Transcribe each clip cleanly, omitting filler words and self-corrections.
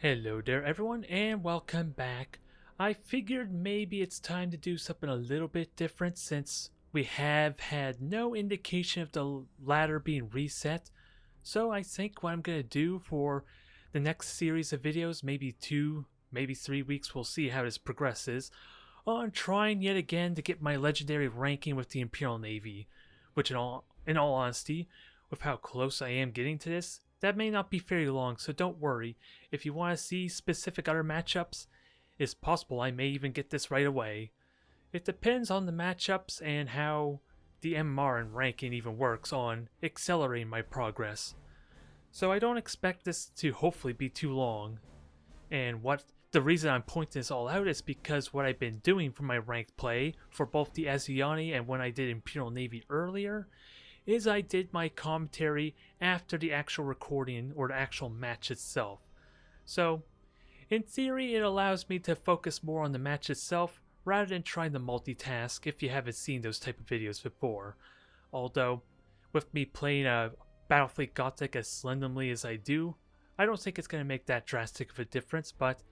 Hello there everyone and welcome back. I figured maybe it's time to do something a little bit different since we have had no indication of the ladder being reset. So I think what I'm going to do for the next series of videos, maybe 2, maybe 3 weeks, we'll see how this progresses, on trying yet again to get my legendary ranking with the Imperial Navy, which in all honesty, with how close I am getting to this, that may not be very long, so don't worry. If you want to see specific other matchups, it's possible I may even get this right away. It depends on the matchups and how the MMR and ranking even works on accelerating my progress. So I don't expect this to hopefully be too long. And the reason I'm pointing this all out is because what I've been doing for my ranked play for both the Asiani and when I did Imperial Navy earlier is I did my commentary after the actual recording or the actual match itself. So, in theory, it allows me to focus more on the match itself rather than trying to multitask if you haven't seen those type of videos before. Although, with me playing a Battlefleet Gothic as slenderly as I do, I don't think it's going to make that drastic of a difference, but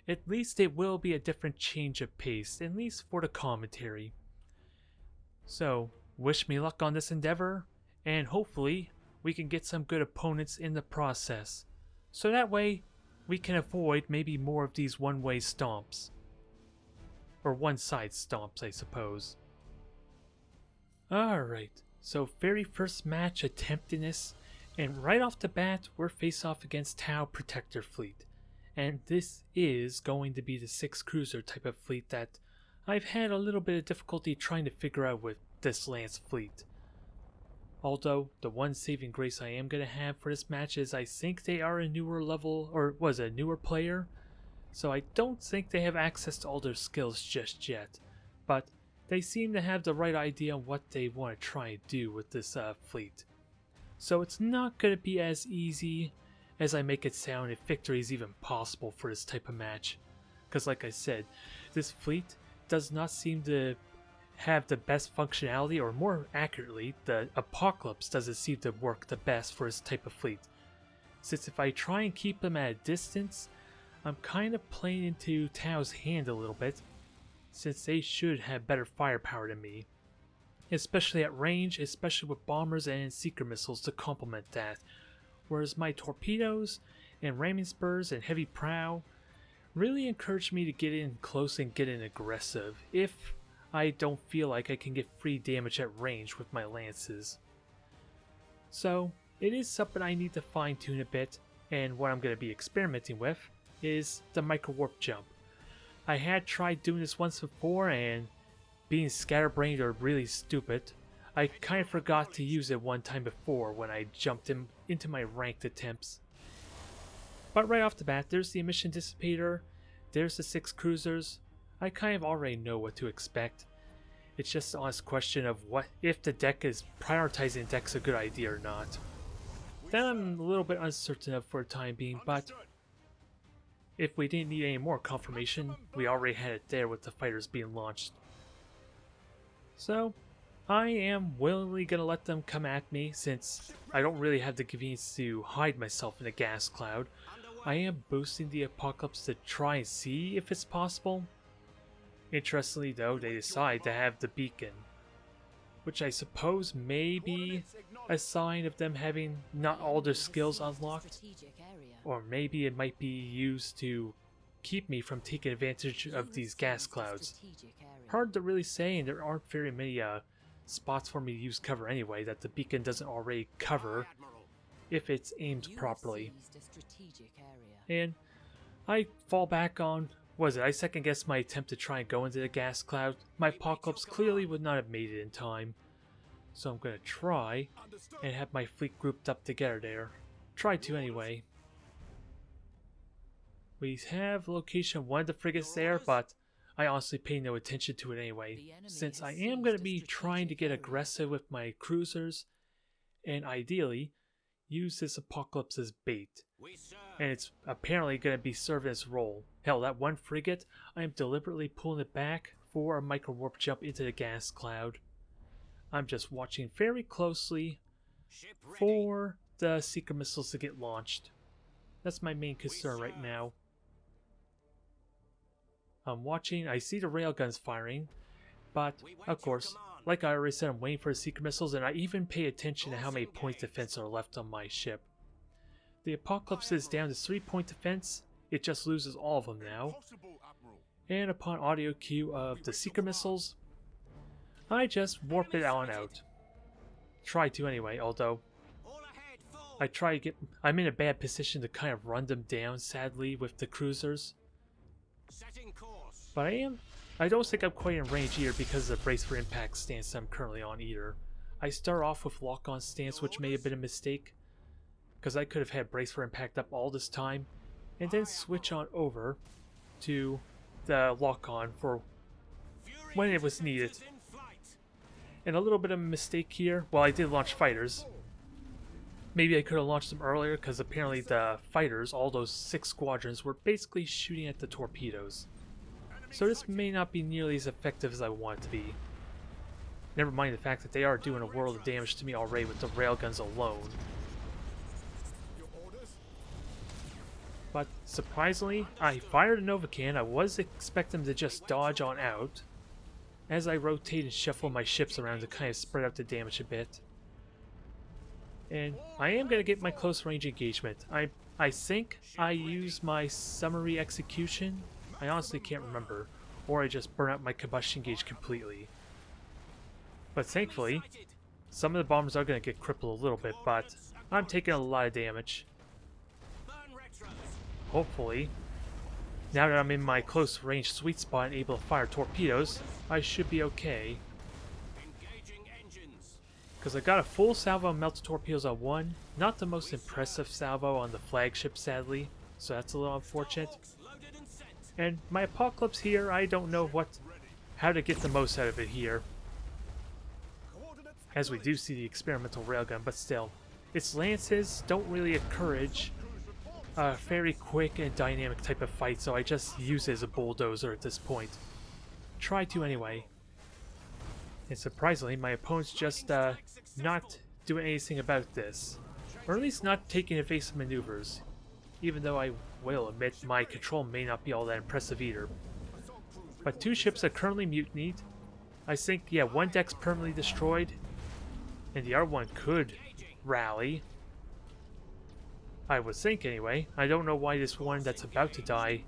at least it will be a different change of pace, at least for the commentary. So, wish me luck on this endeavor, and hopefully we can get some good opponents in the process. So that way, we can avoid maybe more of these one-way stomps. Or one-side stomps, I suppose. Alright, so very first match attempting this, and right off the bat, we're face off against Tau Protector Fleet. And this is going to be the 6 cruiser type of fleet that I've had a little bit of difficulty trying to figure out with this Lance fleet. Although, the one saving grace I am going to have for this match is I think they are a newer level, or was a newer player, so I don't think they have access to all their skills just yet, but they seem to have the right idea on what they want to try and do with this fleet. So it's not going to be as easy as I make it sound if victory is even possible for this type of match, because like I said, this fleet does not seem to have the best functionality, or more accurately, the Apocalypse doesn't seem to work the best for this type of fleet. Since if I try and keep them at a distance, I'm kind of playing into Tau's hand a little bit, since they should have better firepower than me. Especially at range, especially with bombers and seeker missiles to complement that, whereas my torpedoes and ramming spurs and heavy prow really encourage me to get in close and get in aggressive if I don't feel like I can get free damage at range with my lances. So, it is something I need to fine tune a bit, and what I'm going to be experimenting with is the micro warp jump. I had tried doing this once before, and being scatterbrained or really stupid, I kind of forgot to use it one time before when I jumped into my ranked attempts. But right off the bat, there's the emission dissipator, there's the 6 cruisers. I kind of already know what to expect. It's just an honest question of what if the deck is prioritizing deck's a good idea or not. That I'm a little bit uncertain of for the time being, but if we didn't need any more confirmation, we already had it there with the fighters being launched. So, I am willingly going to let them come at me since I don't really have the convenience to hide myself in a gas cloud. I am boosting the Apocalypse to try and see if it's possible. Interestingly though, they decide to have the beacon, which I suppose may be a sign of them having not all their skills unlocked, or maybe it might be used to keep me from taking advantage of these gas clouds. Hard to really say, and there aren't very many spots for me to use cover anyway that the beacon doesn't already cover if it's aimed properly. And I fall back on, I second guessed my attempt to try and go into the gas cloud. My Apocalypse clearly would not have made it in time. So I'm going to try and have my fleet grouped up together there. Try to anyway. We have location 1 of the frigates there, but I honestly pay no attention to it anyway, since I am going to be trying to get aggressive with my cruisers, and ideally, use this Apocalypse as bait. And it's apparently going to be serving its role. Hell, that one frigate, I am deliberately pulling it back for a micro warp jump into the gas cloud. I'm just watching very closely for the seeker missiles to get launched. That's my main concern right now. I'm watching, I see the railguns firing, but of course, like I already said, I'm waiting for the secret missiles, and I even pay attention to how many point defense are left on my ship. The Apocalypse is down to 3-point defense, it just loses all of them now. And upon audio cue of the secret missiles, I just warp it on out. Try to anyway, although I'm in a bad position to kind of run them down, sadly, with the cruisers. But I don't think I'm quite in range either because of the brace for impact stance I'm currently on either. I start off with lock-on stance, which may have been a mistake, because I could have had brace for impact up all this time, and then switch on over to the lock-on for when it was needed. And a little bit of a mistake here. Well, I did launch fighters. Maybe I could have launched them earlier, because apparently the fighters, all those 6 squadrons, were basically shooting at the torpedoes. So this may not be nearly as effective as I want it to be. Never mind the fact that they are doing a world of damage to me already with the railguns alone. But surprisingly, I fired a Novacan. I was expecting them to just dodge on out as I rotate and shuffle my ships around to kind of spread out the damage a bit. And I am going to get my close range engagement. I think I use my summary execution. I honestly can't remember. Or I just burn out my combustion gauge completely. But thankfully, some of the bombers are going to get crippled a little bit, but I'm taking a lot of damage. Hopefully, now that I'm in my close range sweet spot and able to fire torpedoes, I should be okay. Because I got a full salvo of melted torpedoes on one, not the most impressive salvo on the flagship sadly, so that's a little unfortunate. And my Apocalypse here, I don't know how to get the most out of it here. As we do see the experimental railgun, but still, its lances don't really encourage a very quick and dynamic type of fight, so I just use it as a bulldozer at this point. Try to anyway. And surprisingly, my opponent's just not doing anything about this. Or at least not taking evasive maneuvers. Even though I will admit my control may not be all that impressive either. But 2 ships are currently mutinied. I think, yeah, 1 deck's permanently destroyed. And the other one could rally. I would think anyway. I don't know why this one that's about to die,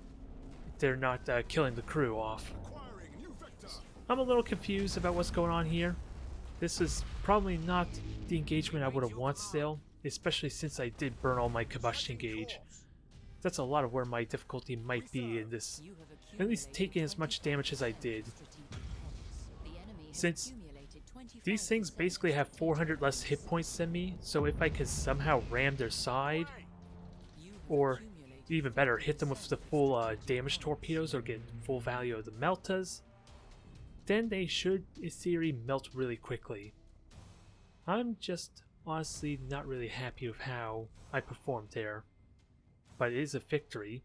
they're not killing the crew off. I'm a little confused about what's going on here. This is probably not the engagement I would have wanted still, especially since I did burn all my combustion gauge. That's a lot of where my difficulty might be in this, at least taking as much damage as I did. Since these things basically have 400 less hit points than me, so if I could somehow ram their side, or even better, hit them with the full damage torpedoes or get full value of the meltas, then they should, in theory, melt really quickly. I'm just honestly not really happy with how I performed there. But it is a victory.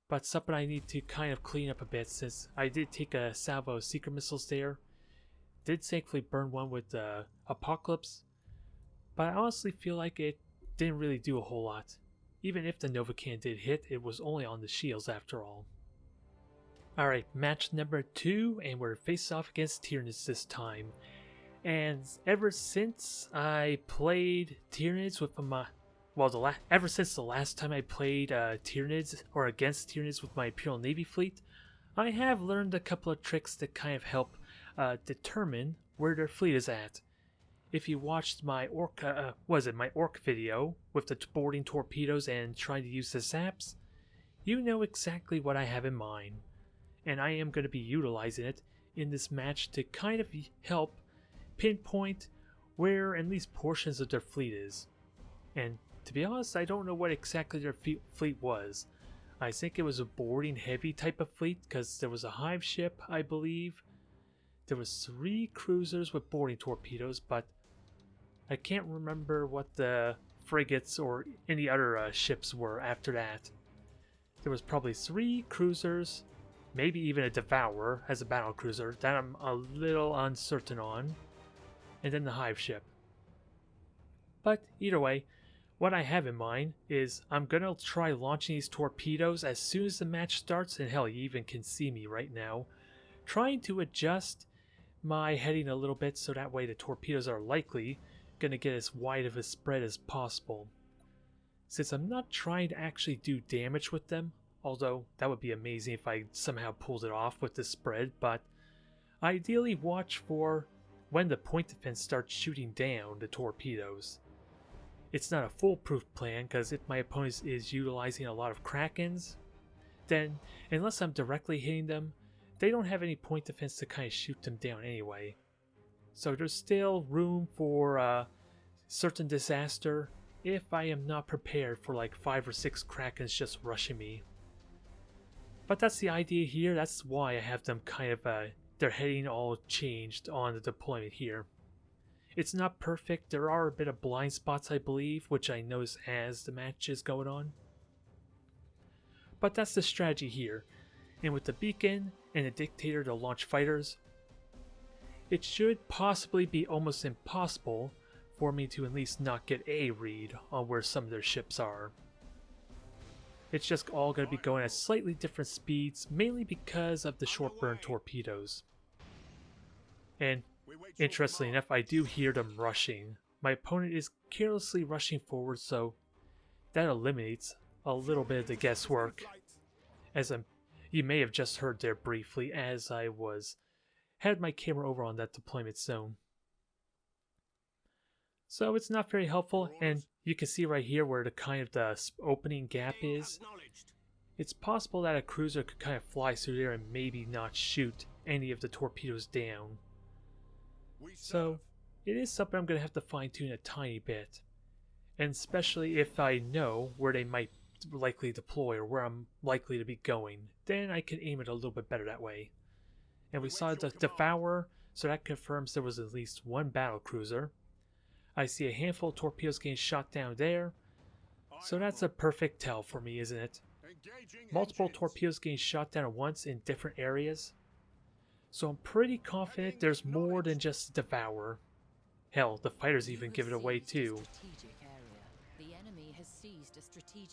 But something I need to kind of clean up a bit, since I did take a salvo of secret missiles there. Did thankfully burn one with the Apocalypse. But I honestly feel like it didn't really do a whole lot. Even if the Novacan did hit, it was only on the shields after all. Alright, match number 2, and we're face off against Tyranids this time. And ever since I played Tyranids with my... Well, ever since the last time I played Tyranids, or against Tyranids with my Imperial Navy fleet, I have learned a couple of tricks that kind of help determine where their fleet is at. If you watched my my orc video with the boarding torpedoes and trying to use the zaps, you know exactly what I have in mind. And I am going to be utilizing it in this match to kind of help pinpoint where at least portions of their fleet is. And to be honest, I don't know what exactly their fleet was. I think it was a boarding heavy type of fleet, because there was a hive ship, I believe. There was 3 cruisers with boarding torpedoes, but I can't remember what the frigates or any other ships were after that. There was probably 3 cruisers, maybe even a Devourer as a battle cruiser, that I'm a little uncertain on, and then the hive ship. But either way, What I have in mind is I'm gonna try launching these torpedoes as soon as the match starts, and hell, you even can see me right now, trying to adjust my heading a little bit so that way the torpedoes are likely gonna get as wide of a spread as possible. Since I'm not trying to actually do damage with them, although that would be amazing if I somehow pulled it off with the spread, but ideally watch for when the point defense starts shooting down the torpedoes. It's not a foolproof plan, because if my opponent is utilizing a lot of Krakens, then unless I'm directly hitting them, they don't have any point defense to kind of shoot them down anyway. So there's still room for certain disaster if I am not prepared for like 5 or 6 Krakens just rushing me. But that's the idea here. That's why I have them kind of their heading all changed on the deployment here. It's not perfect. There are a bit of blind spots, I believe, which I notice as the match is going on. But that's the strategy here. And with the beacon and the dictator to launch fighters, it should possibly be almost impossible for me to at least not get a read on where some of their ships are. It's just all going to be going at slightly different speeds, mainly because of the short burn torpedoes. And interestingly enough, I do hear them rushing. My opponent is carelessly rushing forward, so that eliminates a little bit of the guesswork. As you may have just heard there briefly, as I had my camera over on that deployment zone. So it's not very helpful, and you can see right here where the kind of the opening gap is. It's possible that a cruiser could kind of fly through there and maybe not shoot any of the torpedoes down. So it is something I'm going to have to fine tune a tiny bit. And especially if I know where they might likely deploy or where I'm likely to be going, then I can aim it a little bit better that way. And we saw the Devourer, so that confirms there was at least one battle cruiser. I see a handful of torpedoes getting shot down there, so that's a perfect tell for me, isn't it? Multiple torpedoes getting shot down at once in different areas. So I'm pretty confident there's more than just the Devourer. Hell, the fighters even give it away too.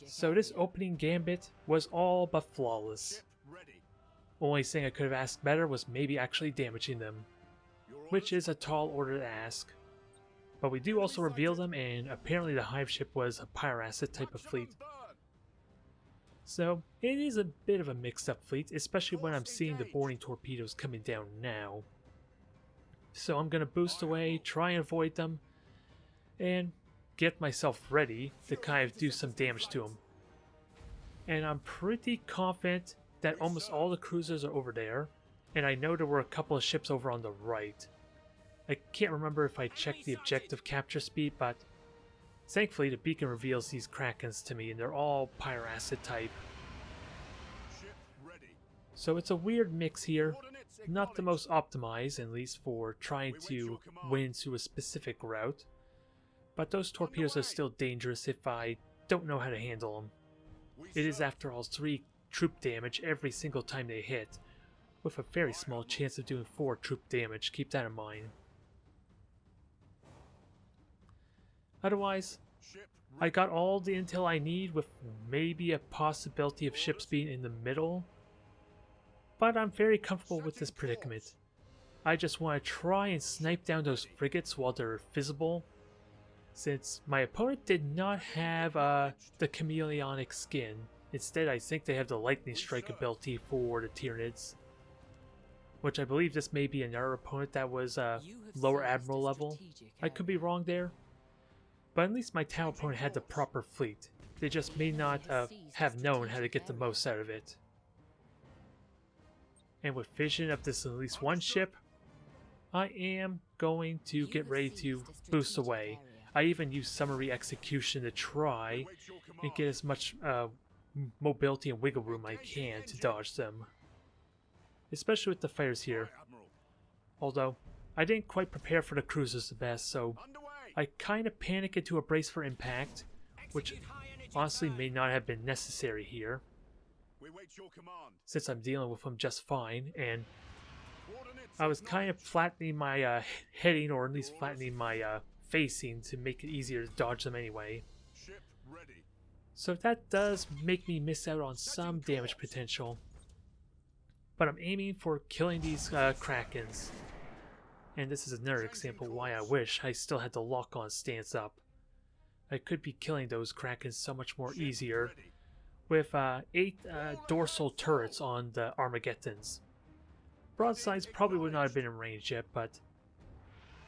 So this opening gambit was all but flawless. Only thing I could have asked better was maybe actually damaging them, which is a tall order to ask. But we do also reveal them, and apparently the hive ship was a Pyracid type of fleet. So it is a bit of a mixed up fleet, especially when I'm seeing the boarding torpedoes coming down now. So I'm going to boost away, try and avoid them, and get myself ready to kind of do some damage to them. And I'm pretty confident that almost all the cruisers are over there, and I know there were a couple of ships over on the right. I can't remember if I checked the objective capture speed, but thankfully the beacon reveals these Krakens to me, and they're all Pyracid type. So it's a weird mix here, not the most optimized, at least for trying to win through a specific route. But those torpedoes are still dangerous if I don't know how to handle them. It is after all 3 troop damage every single time they hit, with a very small chance of doing 4 troop damage, keep that in mind. Otherwise, I got all the intel I need, with maybe a possibility of ships being in the middle. But I'm very comfortable with this predicament. I just want to try and snipe down those frigates while they're visible, since my opponent did not have the chameleonic skin. Instead, I think they have the lightning strike ability for the Tyranids, which I believe this may be another opponent that was lower admiral level. I could be wrong there. But at least my Tau opponent had the proper fleet. They just may not have known how to get the most out of it. And with vision of this at least one ship, I am going to get ready to boost away. I even use summary execution to try and get as much mobility and wiggle room I can to dodge them. Especially with the fighters here. Although, I didn't quite prepare for the cruisers the best, so I kind of panic into a brace for impact, which honestly may not have been necessary here, since I'm dealing with them just fine, and I was kind of flattening my heading, or at least flattening my facing to make it easier to dodge them anyway. So that does make me miss out on some damage potential. But I'm aiming for killing these Krakens. And this is another example why I wish I still had the lock-on stance up. I could be killing those Krakens so much more easier with 8 dorsal turrets on the Armageddons. Broadsides probably would not have been in range yet, but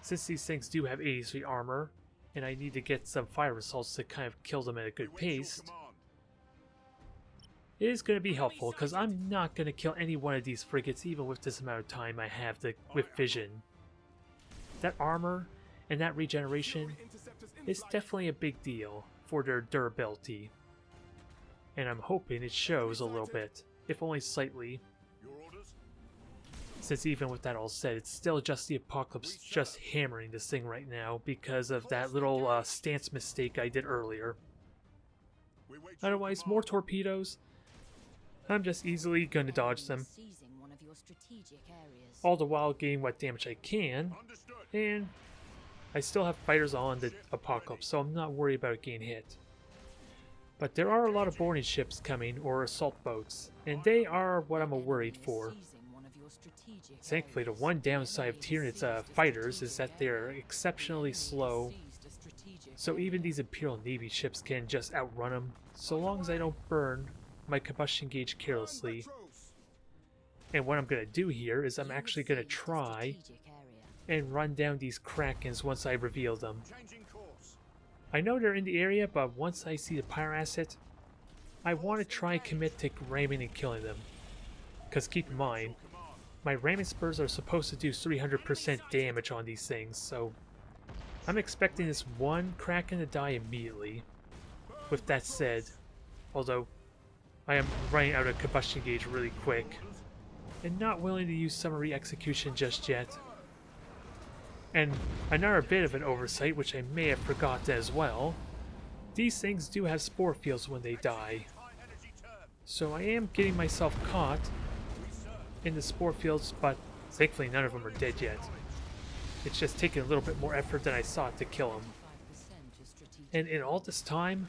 since these things do have 83 armor, and I need to get some fire assaults to kind of kill them at a good pace, it is going to be helpful, because I'm not going to kill any one of these frigates even with this amount of time I have with vision. That armor and that regeneration is definitely a big deal for their durability. And I'm hoping it shows a little bit, if only slightly. Since even with that all said, it's still just the Apocalypse just hammering this thing right now because of that little stance mistake I did earlier. Otherwise, more torpedoes. I'm just easily going to dodge them. All the while getting what damage I can. And I still have fighters on the Apocalypse, so I'm not worried about getting hit. But there are a lot of boarding ships coming, or assault boats, and they are what I'm worried for. Thankfully, the one downside of Tyranids fighters is that they're exceptionally slow, so even these Imperial Navy ships can just outrun them, so long as I don't burn my combustion gauge carelessly. And what I'm going to do here is I'm actually going to try and run down these Krakens once I reveal them. I know they're in the area, but once I see the pyro asset, I want to try and commit to ramming and killing them. Because keep in mind, my ramming spurs are supposed to do 300% damage on these things, so I'm expecting this one Kraken to die immediately. With that said, although I am running out of combustion gauge really quick, and not willing to use summary execution just yet. And another bit of an oversight, which I may have forgotten as well, these things do have spore fields when they die. So I am getting myself caught in the spore fields, but thankfully none of them are dead yet. It's just taking a little bit more effort than I thought to kill them. And in all this time,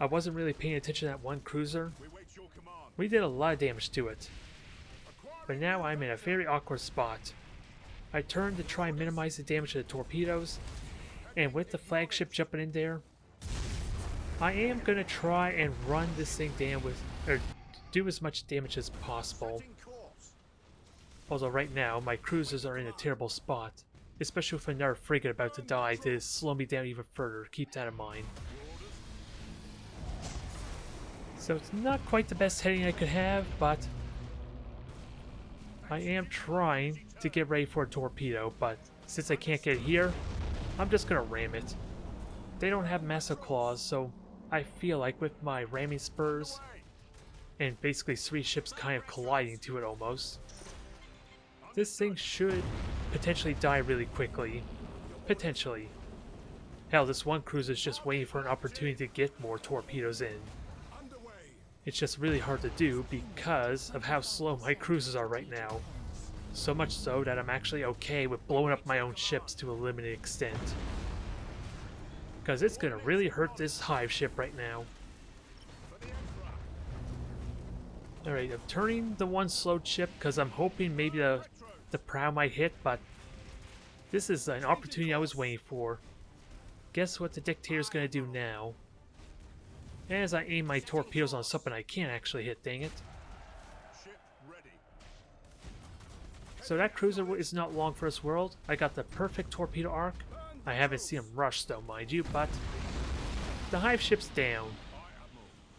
I wasn't really paying attention to that one cruiser. We did a lot of damage to it. But now I'm in a very awkward spot. I turned to try and minimize the damage of the torpedoes, and with the flagship jumping in there, I am going to try and run this thing down with, or do as much damage as possible. Although right now, my cruisers are in a terrible spot, especially with another frigate about to die to slow me down even further. Keep that in mind. So it's not quite the best heading I could have, but I am trying to get ready for a torpedo, but since I can't get here, I'm just gonna ram it. They don't have massive claws, so I feel like with my ramming spurs, and basically 3 ships kind of colliding to it almost, this thing should potentially die really quickly. Potentially. Hell, this one cruiser is just waiting for an opportunity to get more torpedoes in. It's just really hard to do because of how slow my cruisers are right now. So much so that I'm actually okay with blowing up my own ships to a limited extent. Because it's going to really hurt this hive ship right now. Alright, I'm turning the one slowed ship because I'm hoping maybe the prow might hit, but this is an opportunity I was waiting for. Guess what the Dictator's going to do now? As I aim my torpedoes on something I can't actually hit, dang it. So that cruiser is not long for this world. I got the perfect torpedo arc. I haven't seen him rush though, mind you, but the hive ship's down.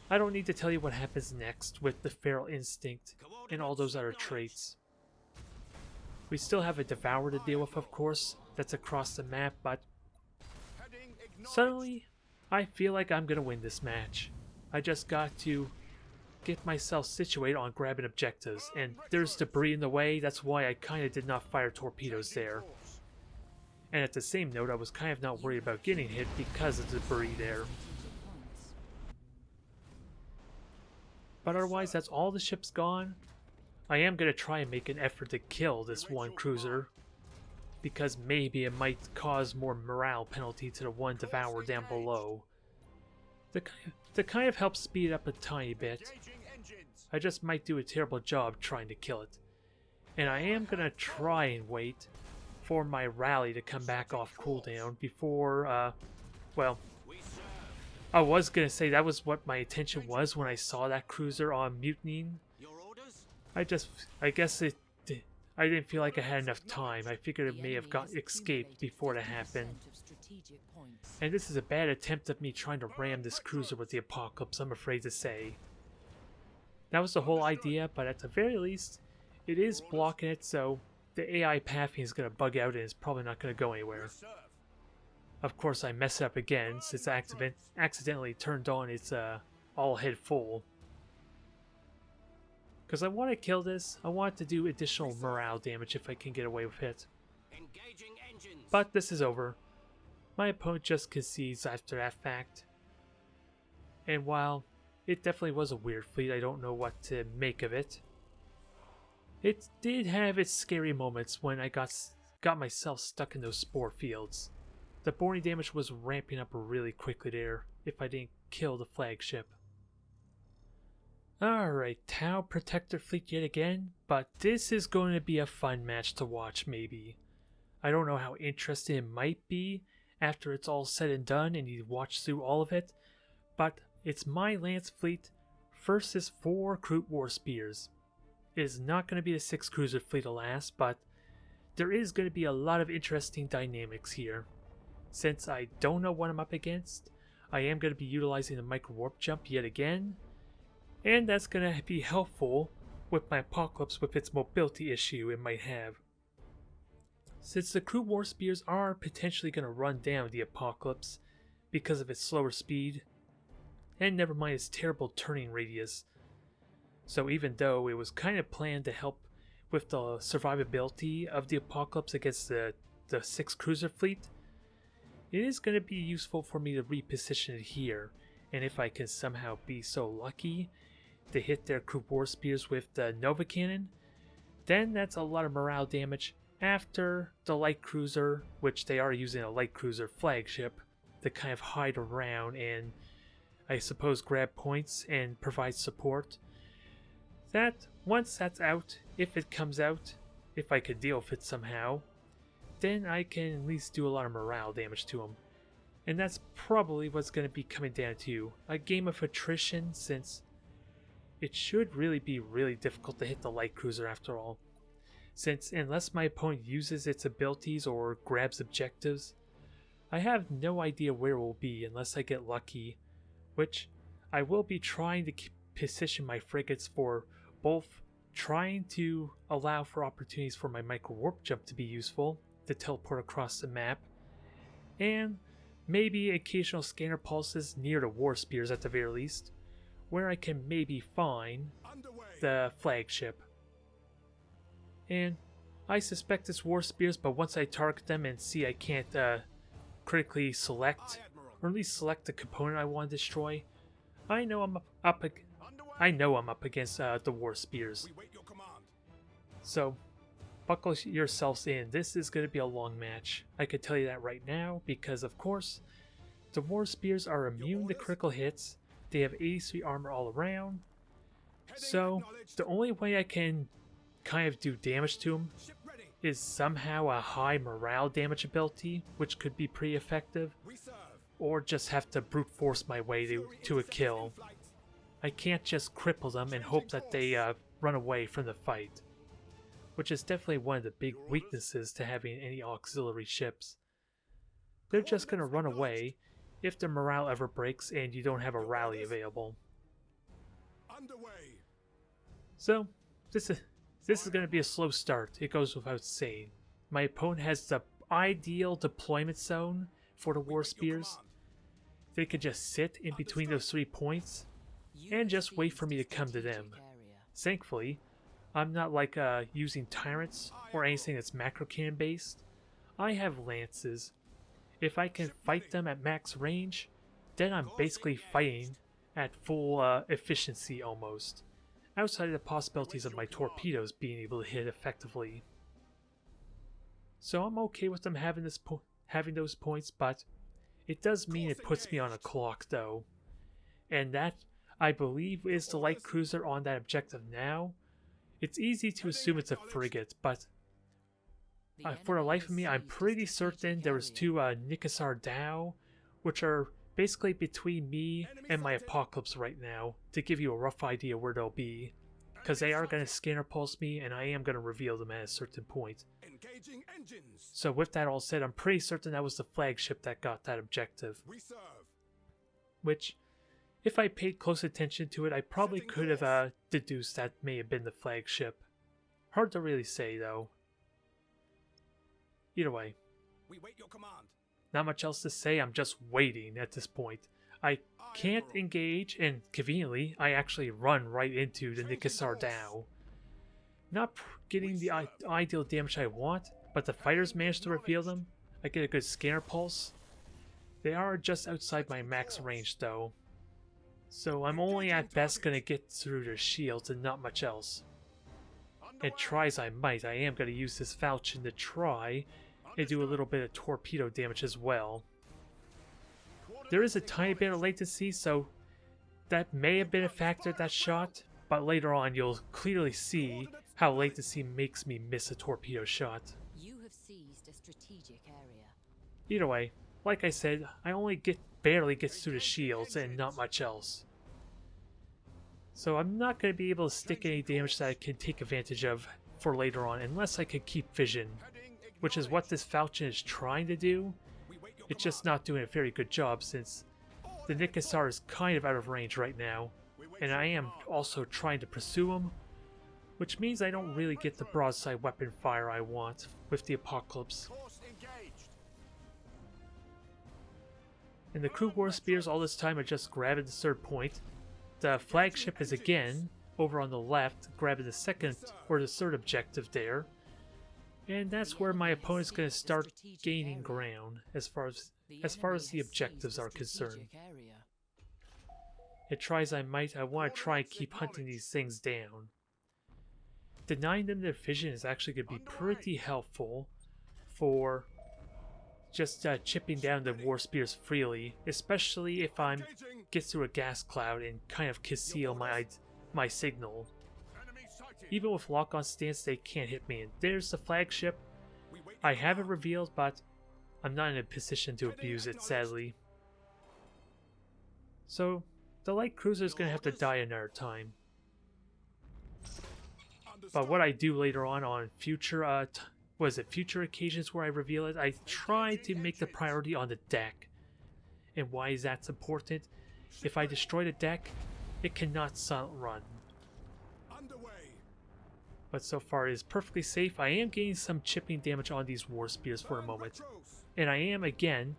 I don't need to tell you what happens next with the feral instinct and all those other traits. We still have a devourer to deal with, of course. That's across the map, but suddenly I feel like I'm gonna win this match. I just got to get myself situated on grabbing objectives, and there's debris in the way. That's why I kind of did not fire torpedoes there. And at the same note, I was kind of not worried about getting hit because of the debris there. But otherwise, that's all the ships gone. I am going to try and make an effort to kill this one cruiser, because maybe it might cause more morale penalty to the one devourer down below. to kind of help speed up a tiny bit. I just might do a terrible job trying to kill it. And I am gonna try and wait for my rally to come back off cooldown before, well, I was gonna say that was what my intention was when I saw that cruiser on mutinying. I guess I didn't feel like I had enough time. I figured it may have escaped before it happened. And this is a bad attempt of me trying to ram this cruiser with the Apocalypse, I'm afraid to say. That was the whole idea, but at the very least, it is blocking it, so the AI pathing is going to bug out and it's probably not going to go anywhere. Of course, I mess it up again since I accidentally turned on its all head full. Because I want to kill this, I want to do additional morale damage if I can get away with it. But this is over. My opponent just concedes after that fact. And while it definitely was a weird fleet, I don't know what to make of it. It did have its scary moments when I got myself stuck in those spore fields. The boarding damage was ramping up really quickly there if I didn't kill the flagship. Alright, Tau Protector Fleet yet again, but this is going to be a fun match to watch maybe. I don't know how interesting it might be after it's all said and done and you watch through all of it, but it's my Lance Fleet versus 4 Crude War Spears. It is not going to be the 6 Cruiser Fleet alas, but there is going to be a lot of interesting dynamics here. Since I don't know what I'm up against, I am going to be utilizing the Micro Warp Jump yet again, and that's going to be helpful with my Apocalypse with its mobility issue it might have. Since the Crude War Spears are potentially going to run down the Apocalypse because of its slower speed, and never mind its terrible turning radius. So even though it was kind of planned to help with the survivability of the Apocalypse against the 6 Cruiser Fleet, it is going to be useful for me to reposition it here, and if I can somehow be so lucky to hit their Crude War Spears with the Nova Cannon, then that's a lot of morale damage after the light cruiser, which they are using a light cruiser flagship to kind of hide around and I suppose grab points and provide support. That, once that's out, if it comes out, if I could deal with it somehow, then I can at least do a lot of morale damage to them. And that's probably what's going to be coming down to a game of attrition, since it should really be really difficult to hit the light cruiser after all. Since unless my opponent uses its abilities or grabs objectives, I have no idea where it will be unless I get lucky, which I will be trying to position my frigates for both trying to allow for opportunities for my Micro Warp Jump to be useful, to teleport across the map, and maybe occasional scanner pulses near the War Spears at the very least, where I can maybe find the flagship. And I suspect it's War Spears, but once I target them and see I can't critically select, or at least select the component I want to destroy, I know I'm up against the War Spears. So buckle yourselves in. This is going to be a long match. I could tell you that right now because, of course, the War Spears are immune to critical hits. They have 83 armor all around. So the only way I can kind of do damage to them is somehow a high morale damage ability, which could be pretty effective, or just have to brute force my way to a kill. I can't just cripple them and hope that they run away from the fight, which is definitely one of the big weaknesses to having any auxiliary ships. They're just going to run away if their morale ever breaks and you don't have a rally available. So, this is going to be a slow start, it goes without saying. My opponent has the ideal deployment zone for the War Spears. They could just sit in between those 3 points and just wait for me to come to them. Thankfully, I'm not like using Tyranids or anything that's macro cannon based. I have lances. If I can fight them at max range, then I'm basically fighting at full efficiency almost, outside of the possibilities of my torpedoes being able to hit effectively. So I'm okay with them having those points, but it does mean it puts me on a clock though, and that, I believe, is the light cruiser on that objective now. It's easy to assume it's a frigate, but for the life of me, I'm pretty certain there was two Nikasar Dao, which are basically between me and my Apocalypse right now, to give you a rough idea where they'll be. Because they are going to scanner pulse me, and I am going to reveal them at a certain point. So with that all said, I'm pretty certain that was the flagship that got that objective. Which, if I paid close attention to it, I probably could have deduced that may have been the flagship. Hard to really say, though. Either way, not much else to say, I'm just waiting at this point. I can't engage, and conveniently, I actually run right into the Nikasar Dao. Not getting the ideal damage I want, but the fighters manage to reveal them. I get a good scanner pulse. They are just outside my max range though, so I'm only at best going to get through their shields and not much else. And try as I might, I am going to use this falchion to try and do a little bit of torpedo damage as well. There is a tiny bit of latency, so that may have been a factor, that shot, but later on you'll clearly see how latency makes me miss a torpedo shot. You have seized a strategic area. Either way, like I said, I only barely get through the shields and not much else. So I'm not going to be able to stick any damage that I can take advantage of for later on unless I can keep vision, which is what this falchion is trying to do. It's just not doing a very good job since the Nikasar is kind of out of range right now, and I am also trying to pursue him, which means I don't really get the broadside weapon fire I want with the Apocalypse. And the crew war spears all this time are just grabbing the third point. The flagship is again over on the left, grabbing the second or the third objective there. And that's where my opponent's going to start gaining ground as far as the objectives are concerned. And try as I might, I want to try and keep hunting these things down. Denying them their vision is actually going to be pretty helpful for just chipping down the war spears freely, especially if I get through a gas cloud and kind of conceal my signal. Even with lock-on stance, they can't hit me. And there's the flagship. I have it revealed, but I'm not in a position to abuse it, sadly. So the light cruiser is going to have to die another time. But what I do later on future future occasions where I reveal it, I try to make the priority on the deck. And why is that important? If I destroy the deck, it cannot silent run. But so far it is perfectly safe. I am getting some chipping damage on these war spears for a moment. And I am, again,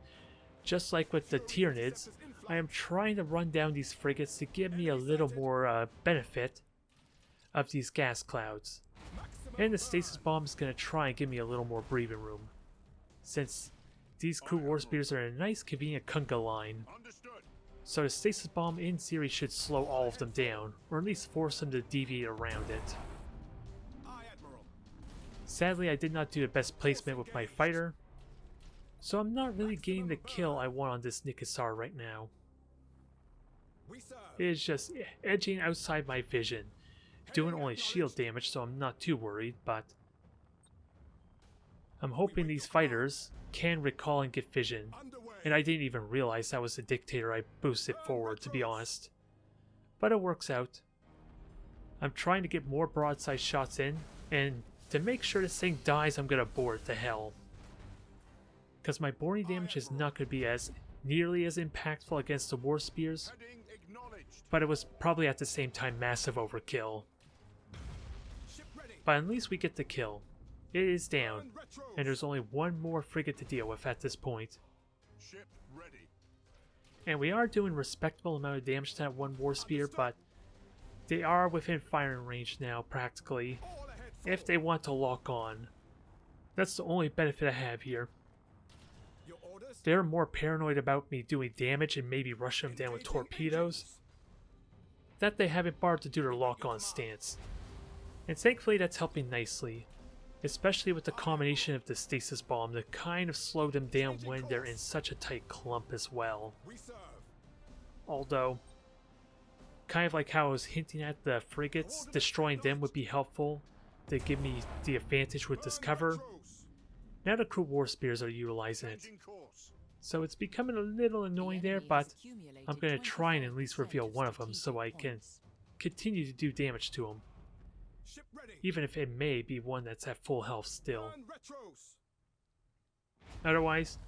just like with the Tyranids, I am trying to run down these frigates to give me a little more benefit of these gas clouds. And the stasis bomb is going to try and give me a little more breathing room, since these crew war spears are in a nice convenient conga line. So the stasis bomb in theory should slow all of them down, or at least force them to deviate around it. Sadly, I did not do the best placement with my fighter, so I'm not really getting the kill I want on this Nikasar right now. It is just edging outside my vision, doing only shield damage, so I'm not too worried, but I'm hoping these fighters can recall and get vision, and I didn't even realize that was the dictator I boosted forward, to be honest. But it works out. I'm trying to get more broadside shots in, and to make sure this thing dies, I'm going to bore it to hell. Because my boring damage is not going to be nearly as impactful against the war spears, but it was probably at the same time massive overkill. But at least we get the kill. It is down, and there's only one more frigate to deal with at this point. And we are doing a respectable amount of damage to that one war spear, but they are within firing range now, practically, if they want to lock on. That's the only benefit I have here. They're more paranoid about me doing damage and maybe rushing them down with torpedoes, that they haven't bothered to do their lock-on stance. And thankfully that's helping nicely, especially with the combination of the stasis bomb to kind of slow them down when they're in such a tight clump as well. Although, kind of like how I was hinting at the frigates, destroying them would be helpful to give me the advantage with this cover. Now the crew war spears are utilizing it. So it's becoming a little annoying there, but I'm going to try and at least reveal one of them so I can continue to do damage to him. Even if it may be one that's at full health still. Otherwise,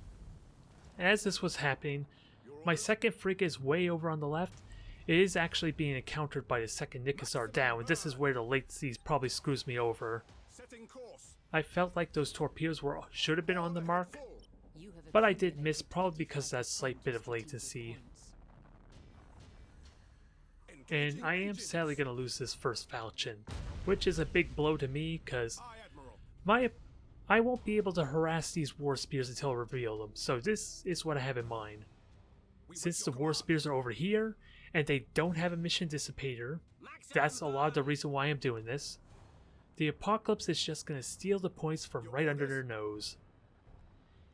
as this was happening, my second frigate is way over on the left. It is actually being encountered by the second Nicassar down, and this is where the latency probably screws me over. I felt like those torpedoes should have been on the mark, but I did miss, probably because of that slight bit of latency. And I am sadly going to lose this first falchion, which is a big blow to me because I won't be able to harass these war spears until I reveal them, so this is what I have in mind. Since the war spears are over here, and they don't have a mission dissipator, that's a lot of the reason why I'm doing this. The Apocalypse is just going to steal the points from right under their nose.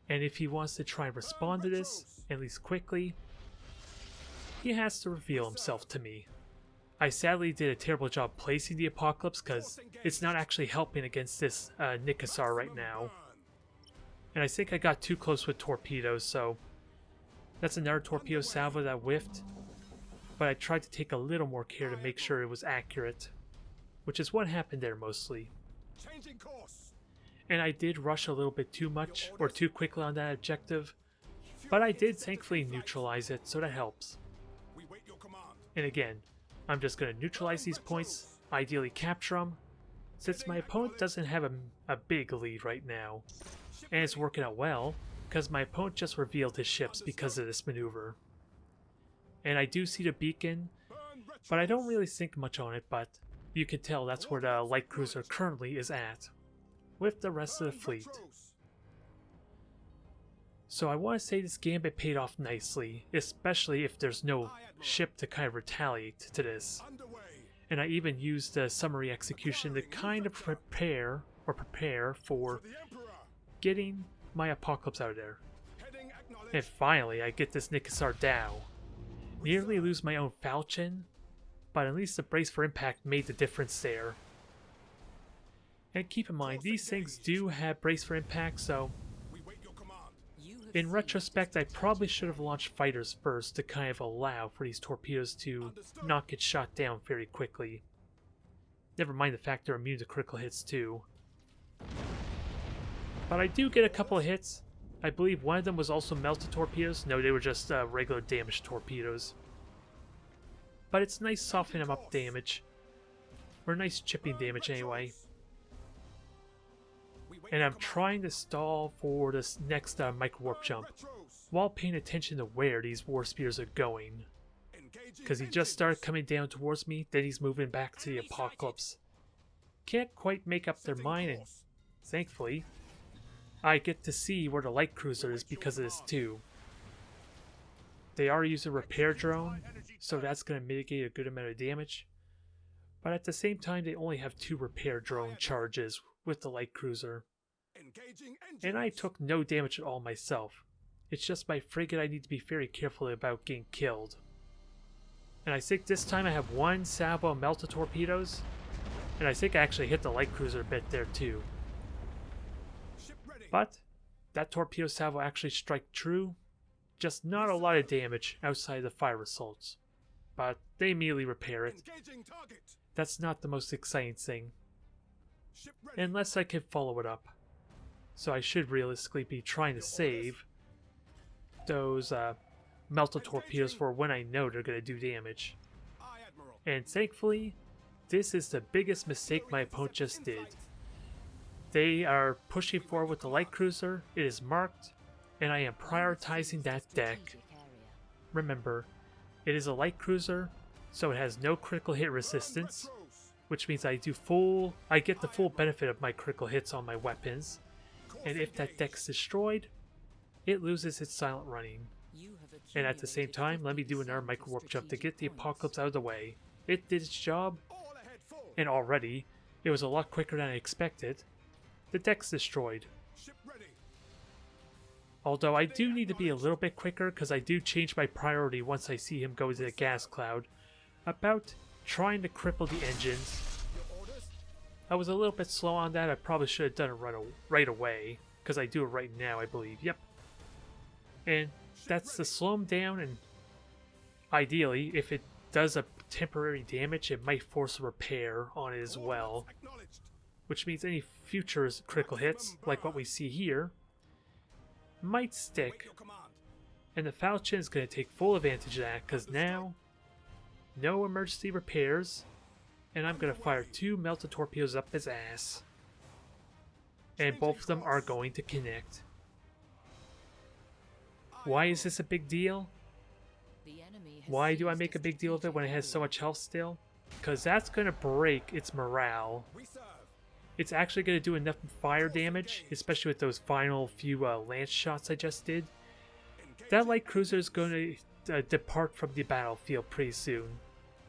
And if he wants to try and respond to this, at least quickly, he has to reveal himself to me. I sadly did a terrible job placing the Apocalypse because it's not actually helping against this Nicassar right now. And I think I got too close with torpedoes, so that's another torpedo salvo that whiffed. But I tried to take a little more care to make sure it was accurate, which is what happened there mostly. And I did rush a little bit too much, or too quickly on that objective, but I did thankfully neutralize it, so that helps. And again, I'm just going to neutralize these points, ideally capture them, since my opponent doesn't have a big lead right now. And it's working out well, because my opponent just revealed his ships because of this maneuver. And I do see the beacon, but I don't really think much on it, but you can tell that's where the light cruiser currently is at, with the rest of the fleet. So I want to say this gambit paid off nicely, especially if there's no ship to kind of retaliate to this. And I even used the summary execution to kind of prepare for getting my Apocalypse out of there. And finally I get this Nicassar down. Nearly lose my own falchion, but at least the brace for impact made the difference there. And keep in mind, these things do have brace for impact, so in retrospect I probably should have launched fighters first to kind of allow for these torpedoes to not get shot down very quickly. Never mind the fact they're immune to critical hits too. But I do get a couple of hits. I believe one of them was also melted torpedoes. No, they were just regular damaged torpedoes. But it's nice softening them up damage. Or nice chipping damage anyway. And I'm trying to stall for this next micro warp jump, while paying attention to where these war spears are going. Because he just started coming down towards me, then he's moving back to the Apocalypse. Can't quite make up their mind, and thankfully I get to see where the light cruiser is because of this too. They are using a repair drone, so that's going to mitigate a good amount of damage. But at the same time, they only have 2 repair drone charges with the light cruiser. And I took no damage at all myself. It's just my frigate I need to be very careful about getting killed. And I think this time I have 1 salvo of melted torpedoes. And I think I actually hit the light cruiser a bit there too. But that torpedo salvo actually struck true. Just not a lot of damage outside the fire assaults. But they immediately repair it. That's not the most exciting thing. Unless I can follow it up. So I should realistically be trying to save those melted torpedoes for when I know they're going to do damage. And thankfully, this is the biggest mistake my opponent just did. They are pushing forward with the light cruiser, it is marked, and I am prioritizing that deck. Remember, it is a light cruiser, so it has no critical hit resistance, which means I get the full benefit of my critical hits on my weapons, and if that deck's destroyed, it loses its silent running. And at the same time, let me do another micro warp jump to get the Apocalypse out of the way. It did its job, and already, it was a lot quicker than I expected. The deck's destroyed. Although I do need to be a little bit quicker because I do change my priority once I see him go to the gas cloud. about trying to cripple the engines. I was a little bit slow on that. I probably should have done it right away, because I do it right now, I believe. Yep. And that's to slow them down, and ideally, if it does a temporary damage, it might force a repair on it as well, which means any future critical hits, like what we see here, might stick. And the Falchion is going to take full advantage of that, because now, no emergency repairs, and I'm going to fire 2 melted torpedoes up his ass. And both of them are going to connect. Why is this a big deal? Why do I make a big deal of it when it has so much health still? Because that's going to break its morale. It's actually going to do enough fire damage, especially with those final few lance shots I just did. That light cruiser is going to depart from the battlefield pretty soon,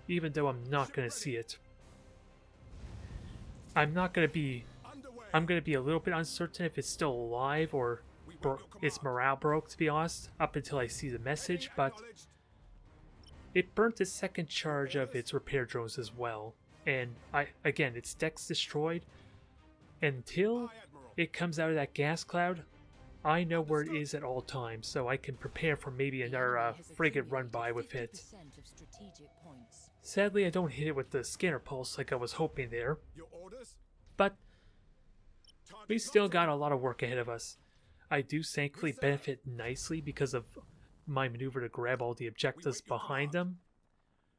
even though I'm not going to see it. I'm going to be a little bit uncertain if it's still alive or its morale broke, to be honest, up until I see the message, but it burnt the second charge of its repair drones as well. And again, its deck's destroyed. Until it comes out of that gas cloud, I know where it is at all times, so I can prepare for maybe another frigate run by with it. Sadly, I don't hit it with the scanner pulse like I was hoping there, but we still got a lot of work ahead of us. I do thankfully benefit nicely because of my maneuver to grab all the objectives behind them,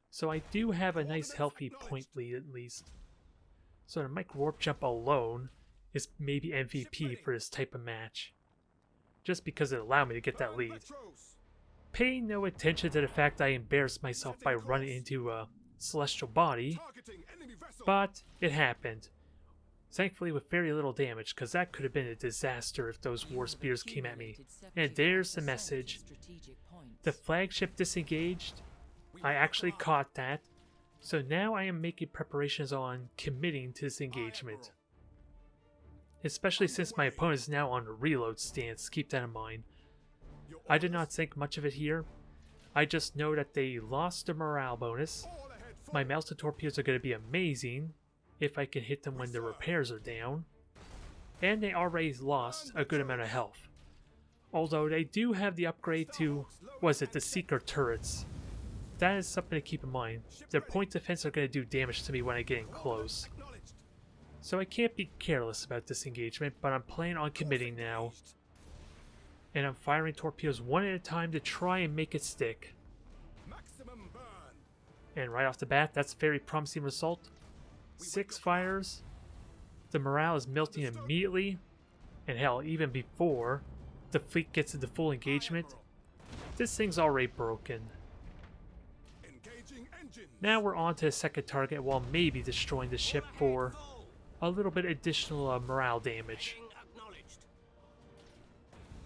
so I do have a nice healthy point lead at least. So the Mike Warp Jump alone is maybe MVP for this type of match, just because it allowed me to get that lead. Paying no attention to the fact I embarrassed myself by running into a celestial body, but it happened. Thankfully with very little damage, because that could have been a disaster if those war spears came at me. And there's the message. The flagship disengaged. I actually caught that. So now I am making preparations on committing to this engagement. Especially since my opponent is now on a reload stance, keep that in mind. I did not think much of it here. I just know that they lost the morale bonus. My melted torpedoes are going to be amazing if I can hit them when the repairs are down. And they already lost a good amount of health. Although they do have the upgrade to, the Seeker turrets. That is something to keep in mind. Their point defense are going to do damage to me when I get in close. So I can't be careless about this engagement, but I'm planning on committing now. And I'm firing torpedoes one at a time to try and make it stick. And right off the bat, that's a very promising result. 6 fires. The morale is melting immediately. And hell, even before the fleet gets into full engagement, this thing's already broken. Now we're on to the second target while maybe destroying the ship for a little bit additional morale damage.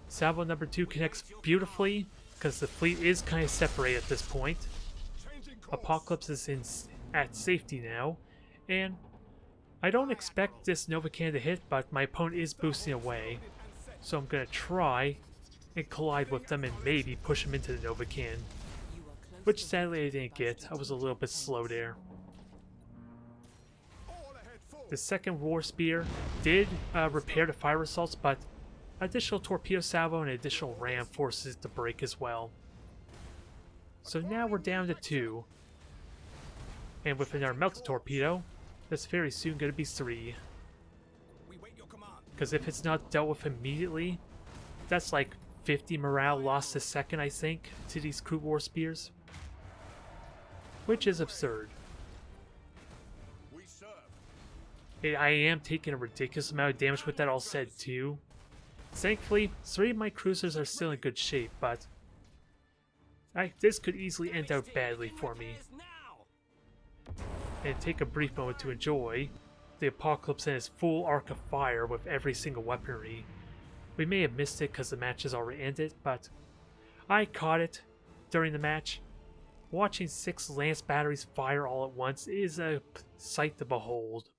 Salvo number 2 connects beautifully because the fleet is kind of separated at this point. Apocalypse is at safety now, and I don't expect this Nova Cannon to hit, but my opponent is boosting away, so I'm going to try and collide with them and maybe push them into the Nova Cannon. Which sadly I didn't get. I was a little bit slow there. The second War Spear did repair the fire assaults, but additional torpedo salvo and additional ram forces it to break as well. So now we're down to 2. And with another melted torpedo, that's very soon going to be 3. Because if it's not dealt with immediately, that's like 50 morale lost a second, I think, to these crew War Spears. Which is absurd. I am taking a ridiculous amount of damage with that all said too. Thankfully, 3 of my cruisers are still in good shape, but this could easily end out badly for me. And take a brief moment to enjoy the Apocalypse and its full arc of fire with every single weaponry. We may have missed it because the match has already ended, but I caught it during the match. Watching 6 lance batteries fire all at once is a sight to behold.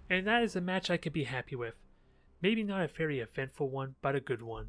And that is a match I could be happy with. Maybe not a very eventful one, but a good one.